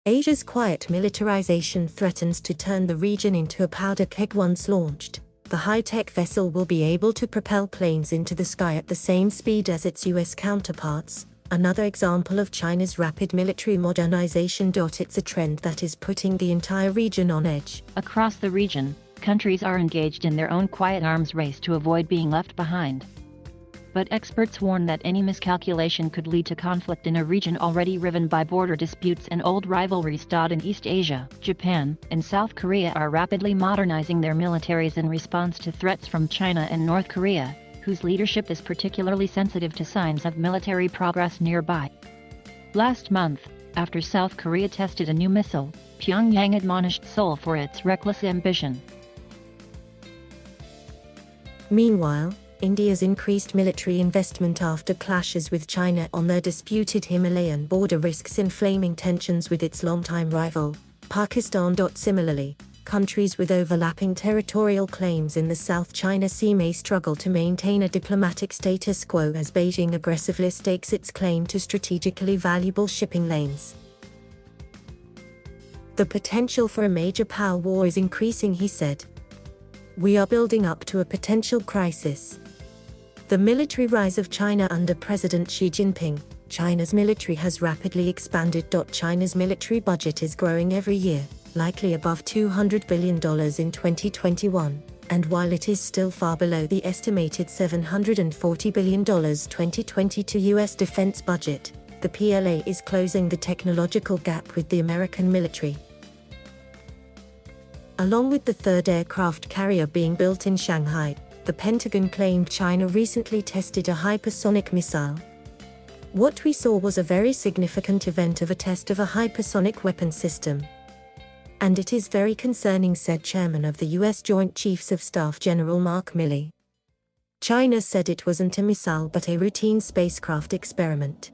Asia's quiet militarization threatens to turn the region into a powder keg. Once launched, the high-tech vessel will be able to propel planes into the sky at the same speed as its US counterparts, another example of China's rapid military modernization. It's a trend that is putting the entire region on edge. Across the region, countries are engaged in their own quiet arms race to avoid being left behind. But experts warn that any miscalculation could lead to conflict in a region already riven by border disputes and old rivalries. In East Asia, Japan and South Korea are rapidly modernizing their militaries in response to threats from China and North Korea, whose leadership is particularly sensitive to signs of military progress nearby. Last month, after South Korea tested a new missile, Pyongyang admonished Seoul for its reckless ambition. Meanwhile, India's increased military investment after clashes with China on their disputed Himalayan border risks inflaming tensions with its longtime rival, Pakistan. Similarly, countries with overlapping territorial claims in the South China Sea may struggle to maintain a diplomatic status quo as Beijing aggressively stakes its claim to strategically valuable shipping lanes. The potential for a major power war is increasing, he said. We are building up to a potential crisis. The military rise of China under President Xi Jinping. China's military has rapidly expanded. China's military budget is growing every year, likely above $200 billion in 2021, and while it is still far below the estimated $740 billion 2022 U.S. defense budget, the PLA is closing the technological gap with the American military. Along with the third aircraft carrier being built in Shanghai, the Pentagon claimed China recently tested a hypersonic missile. What we saw was a very significant event of a test of a hypersonic weapon system. And it is very concerning, said Chairman of the U.S. Joint Chiefs of Staff General Mark Milley. China said it wasn't a missile but a routine spacecraft experiment.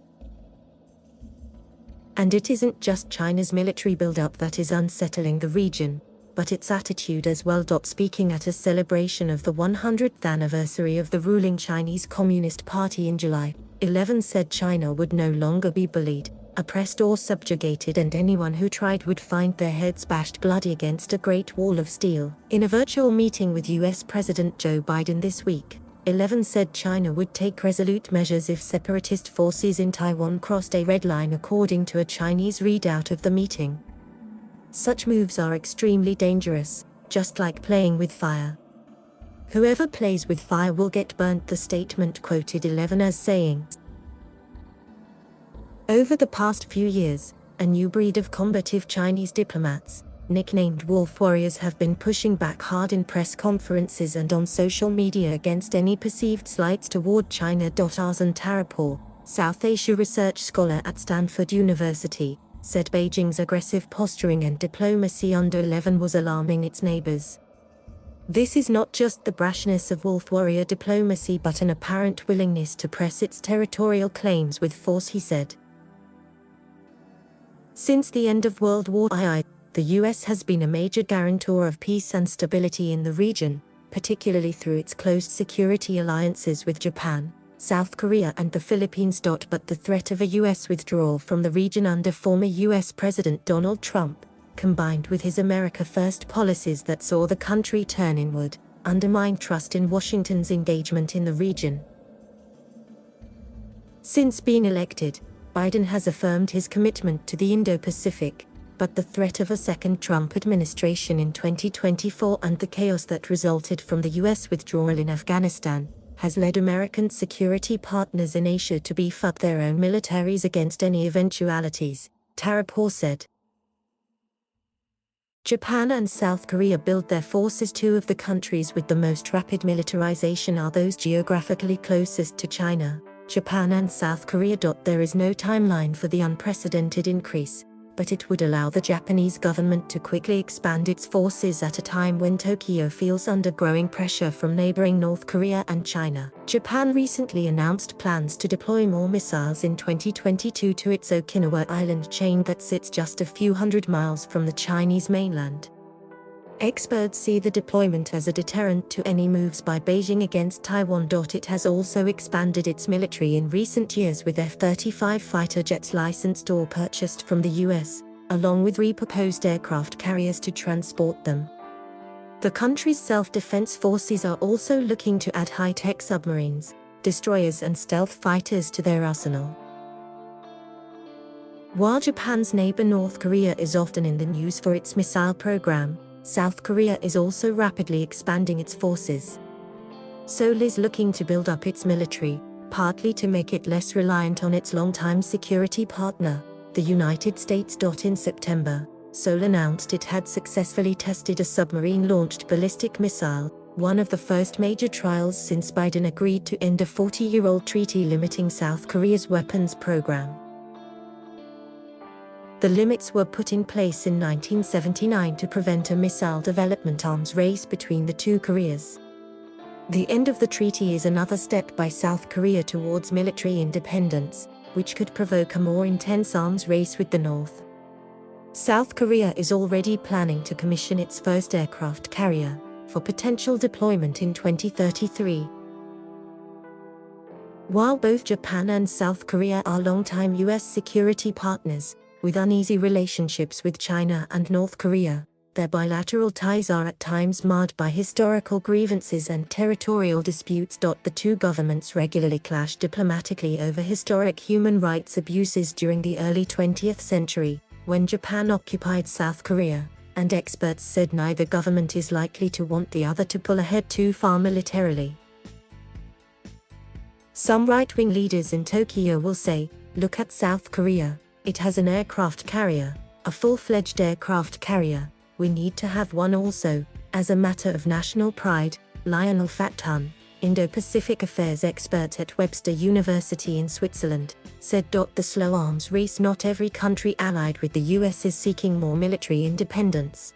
And it isn't just China's military buildup that is unsettling the region, but its attitude as well. Speaking at a celebration of the 100th anniversary of the ruling Chinese Communist Party in July, 11 said China would no longer be bullied, oppressed or subjugated, and anyone who tried would find their heads bashed bloody against a Great Wall of Steel. In a virtual meeting with US President Joe Biden this week, 11 said China would take resolute measures if separatist forces in Taiwan crossed a red line, according to a Chinese readout of the meeting. Such moves are extremely dangerous, just like playing with fire. Whoever plays with fire will get burnt, the statement quoted 11 as saying. Over the past few years, a new breed of combative Chinese diplomats, nicknamed wolf warriors, have been pushing back hard in press conferences and on social media against any perceived slights toward China. Arzan Tarapur, South Asia research scholar at Stanford University, said Beijing's aggressive posturing and diplomacy under 11 was alarming its neighbors. This is not just the brashness of wolf warrior diplomacy but an apparent willingness to press its territorial claims with force, he said. Since the end of World War II, the US has been a major guarantor of peace and stability in the region, particularly through its close security alliances with Japan, South Korea and the Philippines. But the threat of a US withdrawal from the region under former US President Donald Trump, combined with his America First policies that saw the country turn inward, undermined trust in Washington's engagement in the region. Since being elected, Biden has affirmed his commitment to the Indo-Pacific, but the threat of a second Trump administration in 2024 and the chaos that resulted from the US withdrawal in Afghanistan has led American security partners in Asia to beef up their own militaries against any eventualities, Tarapur said. Japan and South Korea build their forces. Two of the countries with the most rapid militarization are those geographically closest to China, Japan and South Korea. There is no timeline for the unprecedented increase, but it would allow the Japanese government to quickly expand its forces at a time when Tokyo feels under growing pressure from neighboring North Korea and China. Japan recently announced plans to deploy more missiles in 2022 to its Okinawa island chain that sits just a few hundred miles from the Chinese mainland. Experts see the deployment as a deterrent to any moves by Beijing against Taiwan. It has also expanded its military in recent years with F-35 fighter jets licensed or purchased from the US, along with 3 proposed aircraft carriers to transport them. The country's self-defense forces are also looking to add high-tech submarines, destroyers and stealth fighters to their arsenal. While Japan's neighbor North Korea is often in the news for its missile program, South Korea is also rapidly expanding its forces. Seoul is looking to build up its military, partly to make it less reliant on its longtime security partner, the United States. In September, Seoul announced it had successfully tested a submarine-launched ballistic missile, one of the first major trials since Biden agreed to end a 40-year-old treaty limiting South Korea's weapons program. The limits were put in place in 1979 to prevent a missile development arms race between the two Koreas. The end of the treaty is another step by South Korea towards military independence, which could provoke a more intense arms race with the North. South Korea is already planning to commission its first aircraft carrier, for potential deployment in 2033. While both Japan and South Korea are longtime US security partners, with uneasy relationships with China and North Korea, their bilateral ties are at times marred by historical grievances and territorial disputes. The two governments regularly clashed diplomatically over historic human rights abuses during the early 20th century, when Japan occupied South Korea, and experts said neither government is likely to want the other to pull ahead too far militarily. Some right-wing leaders in Tokyo will say, "Look at South Korea. It has an aircraft carrier, a full-fledged aircraft carrier. We need to have one also, as a matter of national pride." Lionel Fathun, Indo-Pacific affairs expert at Webster University in Switzerland, said. The slow arms race. Not every country allied with the US is seeking more military independence.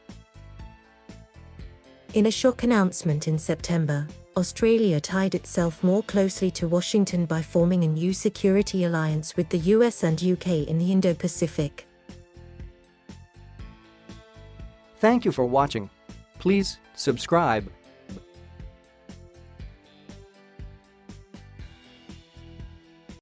In a shock announcement in September, Australia tied itself more closely to Washington by forming a new security alliance with the US and UK in the Indo-Pacific. Thank you for watching. Please subscribe.